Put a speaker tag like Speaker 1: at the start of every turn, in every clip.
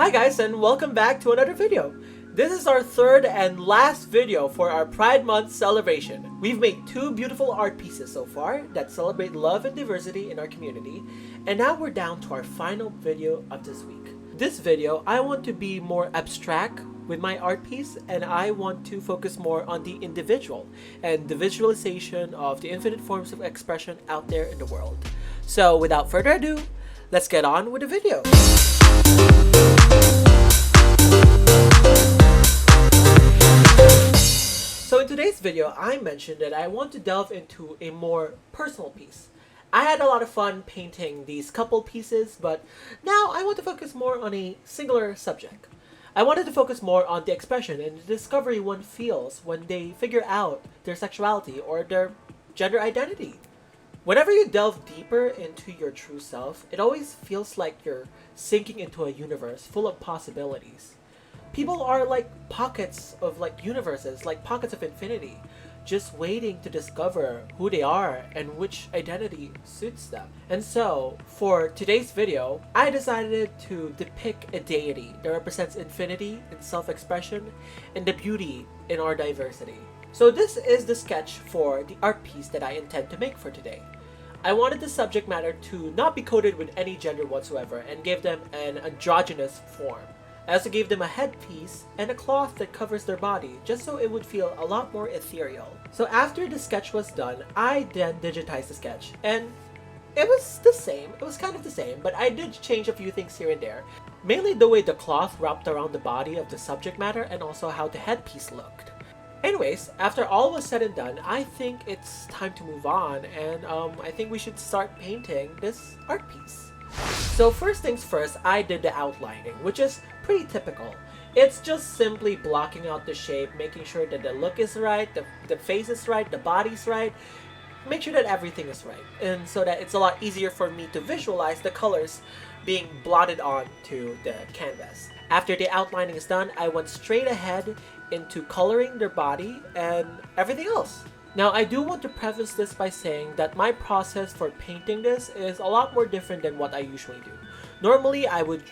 Speaker 1: Hi guys, and welcome back to another video. This is our third and last video for our Pride Month celebration. We've made two beautiful art pieces so far that celebrate love and diversity in our community, and now we're down to our final video of this week. This video, I want to be more abstract with my art piece, and I want to focus more on the individual and the visualization of the infinite forms of expression out there in the world. So without further ado, let's get on with the video. So in today's video, I mentioned that I want to delve into a more personal piece. I had a lot of fun painting these couple pieces, but now I want to focus more on a singular subject. I wanted to focus more on the expression and the discovery one feels when they figure out their sexuality or their gender identity. Whenever you delve deeper into your true self, it always feels like you're sinking into a universe full of possibilities. People are like pockets of universes, like pockets of infinity, just waiting to discover who they are and which identity suits them. And so, for today's video, I decided to depict a deity that represents infinity in self-expression and the beauty in our diversity. So this is the sketch for the art piece that I intend to make for today. I wanted the subject matter to not be coded with any gender whatsoever and gave them an androgynous form. I also gave them a headpiece and a cloth that covers their body, just so it would feel a lot more ethereal. So after the sketch was done, I then digitized the sketch, and it was the same. It was kind of the same, but I did change a few things here and there. Mainly the way the cloth wrapped around the body of the subject matter and also how the headpiece looked. Anyways, after all was said and done, I think it's time to move on, and I think we should start painting this art piece. So first things first, I did the outlining, which is pretty typical. It's just simply blocking out the shape, making sure that the look is right, the face is right, the body's right, make sure that everything is right, and so that it's a lot easier for me to visualize the colors being blotted onto the canvas. After the outlining is done, I went straight ahead into coloring their body and everything else. Now, I do want to preface this by saying that my process for painting this is a lot more different than what I usually do. Normally, I would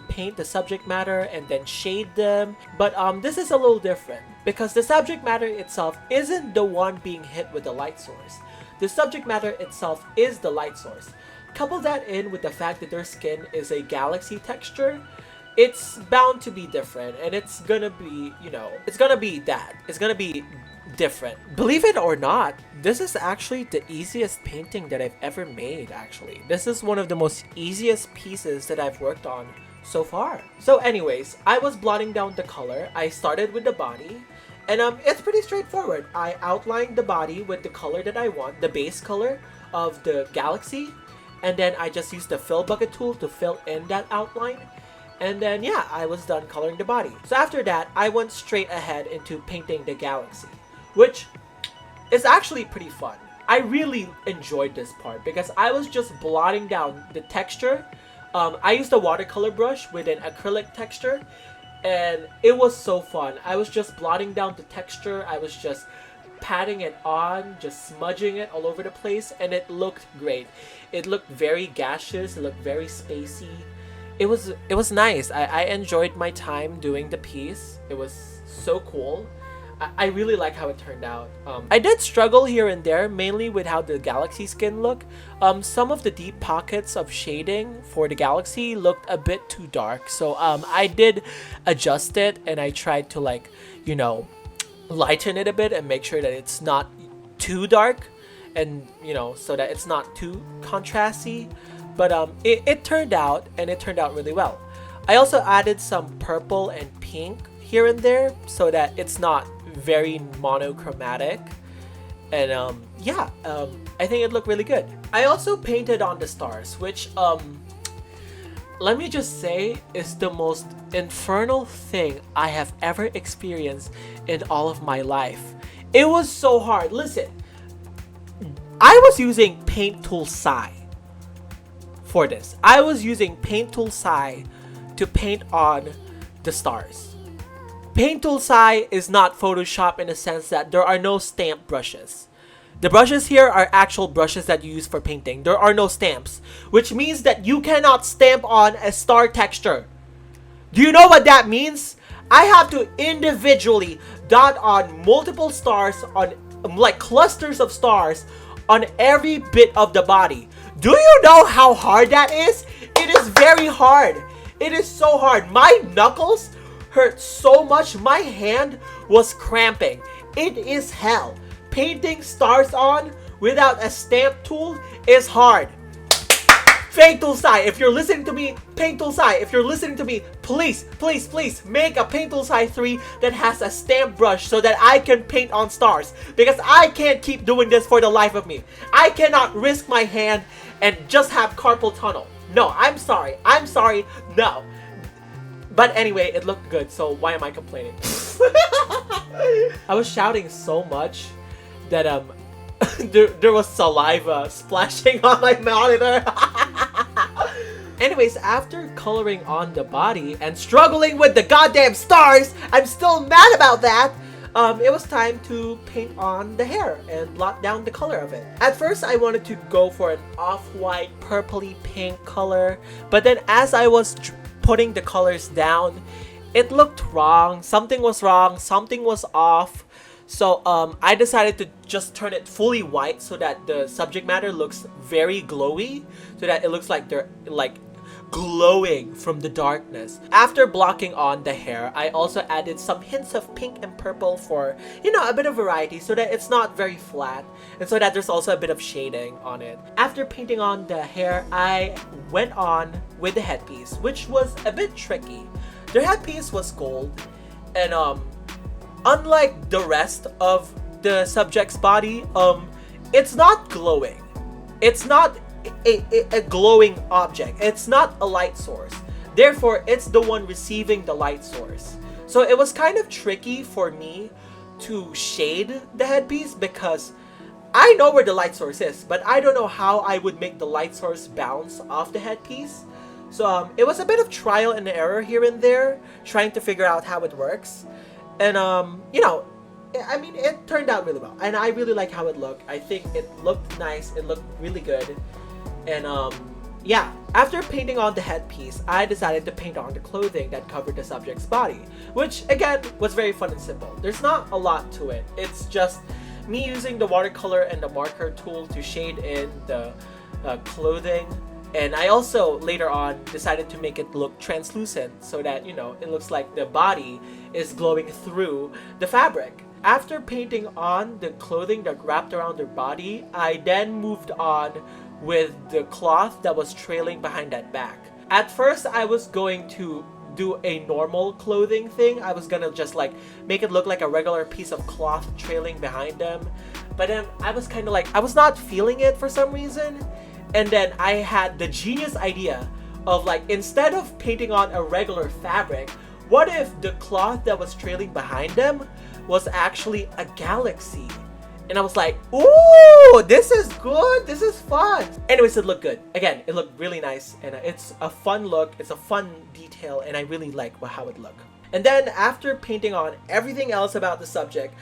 Speaker 1: paint the subject matter and then shade them, but this is a little different because the subject matter itself isn't the one being hit with the light source. The subject matter itself is the light source. Couple that in with the fact that their skin is a galaxy texture, it's bound to be different, and it's gonna be, it's gonna be different. Believe it or not, this is actually the easiest painting that I've ever made, actually. This is one of the most easiest pieces that I've worked on so far. So anyways, I was blotting down the color. I started with the body, and it's pretty straightforward. I outlined the body with the color that I want, the base color of the galaxy, and then I just used the fill bucket tool to fill in that outline. And then yeah, I was done coloring the body. So after that, I went straight ahead into painting the galaxy, which is actually pretty fun. I really enjoyed this part because I was just blotting down the texture. I used a watercolor brush with an acrylic texture, and it was so fun. I was just blotting down the texture. I was just patting it on, just smudging it all over the place, and it looked great. It looked very gaseous. It looked very spacey. It was nice. I enjoyed my time doing the piece. It was so cool. I really like how it turned out. I did struggle here and there, mainly with how the galaxy skin looked. Some of the deep pockets of shading for the galaxy looked a bit too dark. So I did adjust it, and I tried to lighten it a bit and make sure that it's not too dark, and so that it's not too contrasty. But it turned out, and it turned out really well. I also added some purple and pink here and there so that it's not very monochromatic, and I think it looked really good. I also painted on the stars, which let me just say is the most infernal thing I have ever experienced in all of my life. It was so hard. Listen, I was using Paint Tool Sai for this. I was using Paint Tool Sai to paint on the stars. Paint Tool Sai is not Photoshop in the sense that there are no stamp brushes. The brushes here are actual brushes that you use for painting. There are no stamps, which means that you cannot stamp on a star texture. Do you know what that means? I have to individually dot on multiple stars on like clusters of stars on every bit of the body. Do you know how hard that is? It is very hard. It is so hard. My knuckles hurt so much. My hand was cramping. It is hell. Painting stars on without a stamp tool is hard. Paint tool Sai, if you're listening to me, Paint tool Sai, if you're listening to me, please, please, please make a Paint tool Sai 3 that has a stamp brush so that I can paint on stars. Because I can't keep doing this for the life of me. I cannot risk my hand and just have carpal tunnel. No, I'm sorry. I'm sorry. No. But anyway, it looked good, so why am I complaining? I was shouting so much that there was saliva splashing on my monitor. Anyways, after coloring on the body and struggling with the goddamn stars, I'm still mad about that. It was time to paint on the hair and lock down the color of it. At first, I wanted to go for an off-white, purpley pink color, but then as I was putting the colors down, it looked wrong. Something was wrong. Something was off. So I decided to just turn it fully white so that the subject matter looks very glowy, so that it looks like they're like glowing from the darkness. After blocking on the hair, I also added some hints of pink and purple for, you know, a bit of variety so that it's not very flat and so that there's also a bit of shading on it. After painting on the hair, I went on with the headpiece, which was a bit tricky. The headpiece was gold, and unlike the rest of the subject's body, it's not glowing. It's not a glowing object. It's not a light source. Therefore, it's the one receiving the light source. So it was kind of tricky for me to shade the headpiece because I know where the light source is, but I don't know how I would make the light source bounce off the headpiece. So it was a bit of trial and error here and there, trying to figure out how it works. And you know, I mean, it turned out really well, and I really like how it looked. I think it looked nice. It looked really good. And yeah, after painting on the headpiece, I decided to paint on the clothing that covered the subject's body, which again was very fun and simple. There's not a lot to it. It's just me using the watercolor and the marker tool to shade in the clothing. And I also later on decided to make it look translucent so that, you know, it looks like the body is glowing through the fabric. After painting on the clothing that wrapped around their body, I then moved on with the cloth that was trailing behind that back. At first, I was going to do a normal clothing thing. I was gonna just like make it look like a regular piece of cloth trailing behind them. But then I was kind of like, I was not feeling it for some reason. And then I had the genius idea of like, instead of painting on a regular fabric, what if the cloth that was trailing behind them was actually a galaxy? And I was like, ooh, this is good. This is fun. Anyways, it looked good. Again, it looked really nice. And it's a fun look. It's a fun detail. And I really like how it looked. And then after painting on everything else about the subject,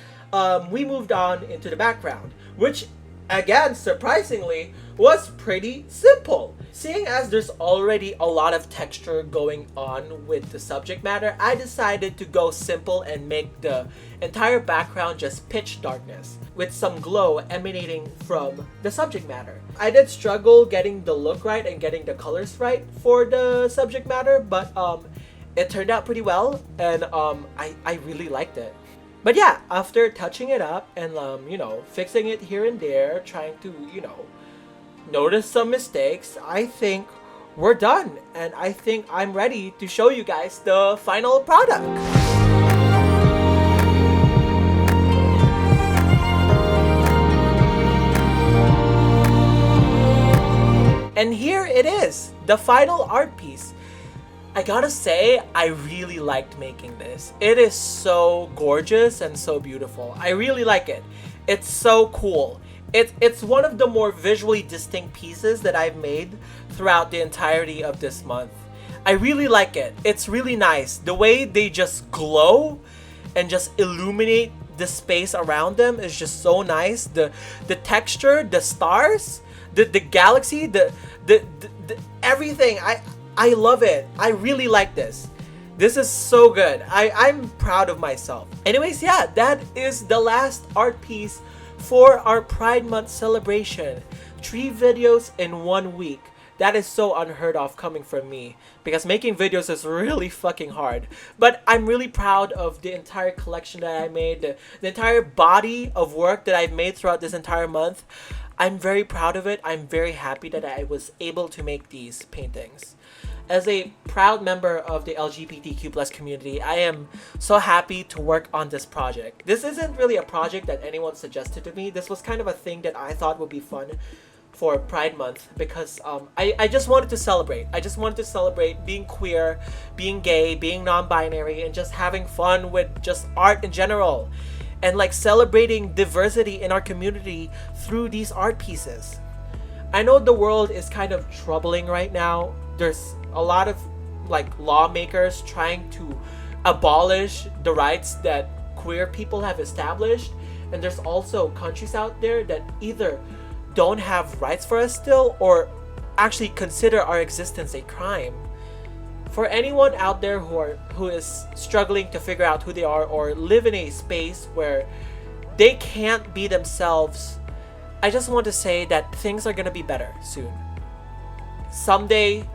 Speaker 1: we moved on into the background, which again, surprisingly, was pretty simple. Seeing as there's already a lot of texture going on with the subject matter, I decided to go simple and make the entire background just pitch darkness with some glow emanating from the subject matter. I did struggle getting the look right and getting the colors right for the subject matter, but it turned out pretty well, and I really liked it. But yeah, after touching it up and you know, fixing it here and there, trying to, you know, notice some mistakes, I think we're done, and I think I'm ready to show you guys the final product. And here it is, the final art piece. I gotta say, I really liked making this. It is so gorgeous and so beautiful. I really like it. It's so cool. It's one of the more visually distinct pieces that I've made throughout the entirety of this month. I really like it. It's really nice. The way they just glow and just illuminate the space around them is just so nice. The texture, the stars, the galaxy, the everything. I love it. I really like this. This is so good. I'm proud of myself. Anyways, yeah, that is the last art piece for our Pride Month celebration. 3 videos in 1 week. That is so unheard of coming from me because making videos is really fucking hard. But I'm really proud of the entire collection that I made, the entire body of work that I've made throughout this entire month. I'm very proud of it. I'm very happy that I was able to make these paintings. As a proud member of the LGBTQ plus community, I am so happy to work on this project. This isn't really a project that anyone suggested to me. This was kind of a thing that I thought would be fun for Pride Month because I just wanted to celebrate. I just wanted to celebrate being queer, being gay, being non-binary, and just having fun with just art in general. And like celebrating diversity in our community through these art pieces. I know the world is kind of troubling right now. There's a lot of like lawmakers trying to abolish the rights that queer people have established, and there's also countries out there that either don't have rights for us still or actually consider our existence a crime. For anyone out there who is struggling to figure out who they are or live in a space where they can't be themselves, I just want to say that things are gonna be better soon. Someday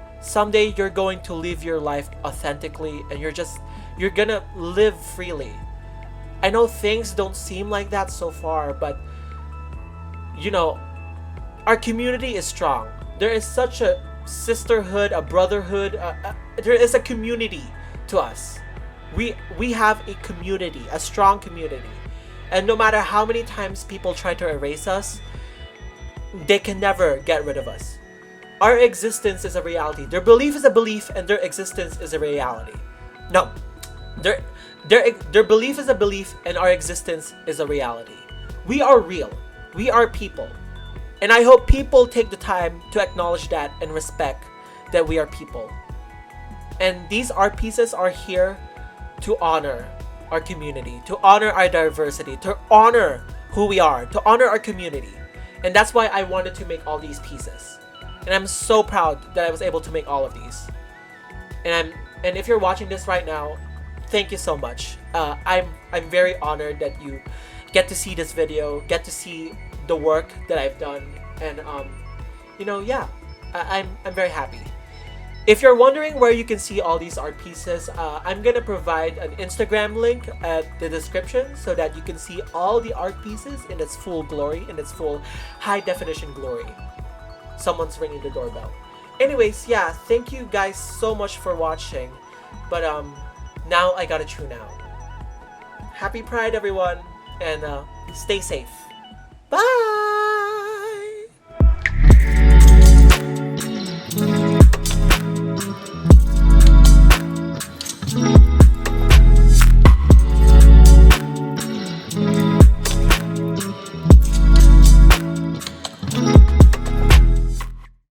Speaker 1: you're going to live your life authentically and you're gonna live freely. I know things don't seem like that so far, but you know, our community is strong. There is such a sisterhood, a brotherhood, there is a community to us. We have a community, a strong community. And no matter how many times people try to erase us, they can never get rid of us. Our existence is a reality. Their belief is a belief and their existence is a reality. No. Their belief is a belief and our existence is a reality. We are real. We are people. And I hope people take the time to acknowledge that and respect that we are people. And these art pieces are here to honor our community, to honor our diversity, to honor who we are, to honor our community. And that's why I wanted to make all these pieces. And I'm so proud that I was able to make all of these. And if you're watching this right now, thank you so much. I'm very honored that you get to see this video, get to see the work that I've done, and yeah, I'm very happy. If you're wondering where you can see all these art pieces, I'm gonna provide an Instagram link at the description so that you can see all the art pieces in its full glory, in its full high definition glory. Someone's ringing the doorbell. Anyways, yeah, thank you guys so much for watching. But now I gotta tune out. Happy Pride, everyone, and stay safe. Bye!